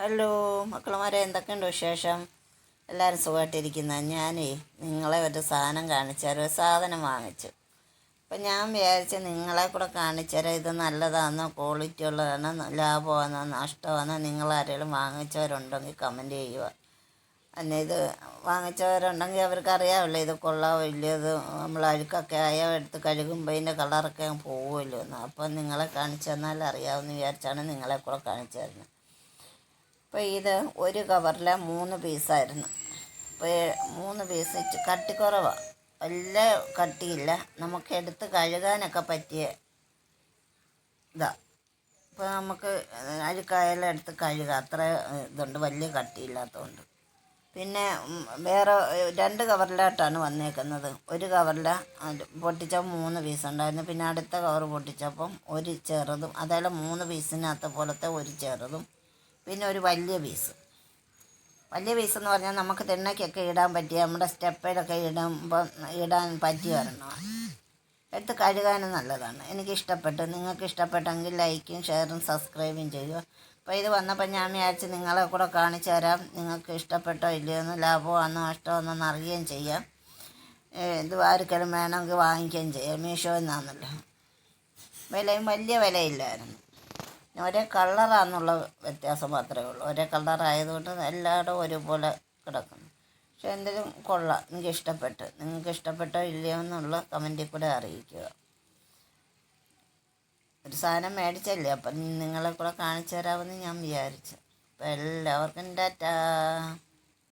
Hello മക്കളുമാരെ, എന്തൊക്കെയുണ്ട് വിശേഷം? എല്ലാവരും സുഖമായിട്ടിരിക്കുന്ന. ഞാനേ നിങ്ങളെ ഒരു സാധനം കാണിച്ചുതരാം. ഒരു സാധനം വാങ്ങിച്ചു. അപ്പം ഞാൻ വിചാരിച്ചു നിങ്ങളെ കൂടെ കാണിച്ചുതരാം. ഇത് നല്ലതാണോ, ക്വാളിറ്റി ഉള്ളതാണോ, ലാഭമാണോ, നഷ്ടമാണോ? നിങ്ങളാരെങ്കിലും വാങ്ങിച്ചവരുണ്ടെങ്കിൽ കമൻറ്റ് ചെയ്യുക. പിന്നെ ഇത് വാങ്ങിച്ചവരുണ്ടെങ്കിൽ അവർക്ക് അറിയാമല്ലോ ഇത് കൊള്ളാമോ ഇല്ലയോ, ഇത് നമ്മൾ അഴുക്കൊക്കെ എടുത്ത് കഴുകുമ്പോൾ ഇതിൻ്റെ കളറൊക്കെ പോകുമല്ലോ എന്ന്. അപ്പം നിങ്ങളെ കാണിച്ചു തന്നാൽ അറിയാമെന്ന് വിചാരിച്ചാണ് നിങ്ങളെ കൂടെ കാണിച്ചു തരുന്നത്. അപ്പോൾ ഇത് ഒരു കവറിൽ 3 പീസായിരുന്നു. അപ്പോൾ 3 പീസ് കട്ടിക്കുറവാണ്, വലിയ കട്ടിയില്ല, നമുക്ക് എടുത്ത് കഴുകാനൊക്കെ പറ്റിയ ഇതാ. ഇപ്പോൾ നമുക്ക് അഴുക്കായാലും എടുത്ത് കഴുകാം, അത്ര ഇതുണ്ട്, വലിയ കട്ടിയില്ലാത്തതുകൊണ്ട്. പിന്നെ വേറെ 2 കവറിലായിട്ടാണ് വന്നേക്കുന്നത്. ഒരു കവറിൽ പൊട്ടിച്ചപ്പോൾ 3 പീസ് ഉണ്ടായിരുന്നു. പിന്നെ അടുത്ത കവർ പൊട്ടിച്ചപ്പം ഒരു ചെറുതും, അതായത് 3 പീസിനകത്ത് പോലത്തെ ഒരു ചെറുതും, പിന്നെ ഒരു വലിയ പീസ് എന്ന് പറഞ്ഞാൽ നമുക്ക് തിണ്ണയ്ക്കൊക്കെ ഇടാൻ പറ്റിയ, നമ്മുടെ സ്റ്റെപ്പിലൊക്കെ ഇടാൻ പറ്റിയ ഒരെണ്ണമാണ്. എടുത്ത് കഴുകാനും നല്ലതാണ്. എനിക്കിഷ്ടപ്പെട്ടു. നിങ്ങൾക്ക് ഇഷ്ടപ്പെട്ടെങ്കിൽ ലൈക്കും ഷെയറും സബ്സ്ക്രൈബും ചെയ്യുക. അപ്പോൾ ഇത് വന്നപ്പോൾ ഞാൻ വിചാരിച്ച് നിങ്ങളെ കൂടെ കാണിച്ചു തരാം. നിങ്ങൾക്ക് ഇഷ്ടപ്പെട്ടോ ഇല്ലയോ എന്ന്, ലാഭമാണോ നഷ്ടമാണോ എന്ന് അറിയുകയും ചെയ്യാം. ഇത് ആർക്കെങ്കിലും വേണമെങ്കിൽ വാങ്ങിക്കുകയും ചെയ്യാം. മീഷോയിൽ നിന്നാണല്ലോ. വിലയും വലിയ വിലയില്ലായിരുന്നു. ഒരേ കളറാണെന്നുള്ള വ്യത്യാസം മാത്രമേ ഉള്ളൂ. ഒരേ കളറായതുകൊണ്ട് എല്ലായിടും ഒരുപോലെ കിടക്കുന്നു. പക്ഷെ എന്തെങ്കിലും കൊള്ളാം, എനിക്ക് ഇഷ്ടപ്പെട്ടു. നിങ്ങൾക്ക് ഇഷ്ടപ്പെട്ടോ ഇല്ലയോ എന്നുള്ള കമൻറ്റിൽ കൂടെ അറിയിക്കുക. ഒരു സാധനം മേടിച്ചല്ലേ, അപ്പം നിങ്ങളെ കൂടെ കാണിച്ചു തരാമെന്ന് ഞാൻ വിചാരിച്ചു. അപ്പം എല്ലാവർക്കും ടാറ്റാ.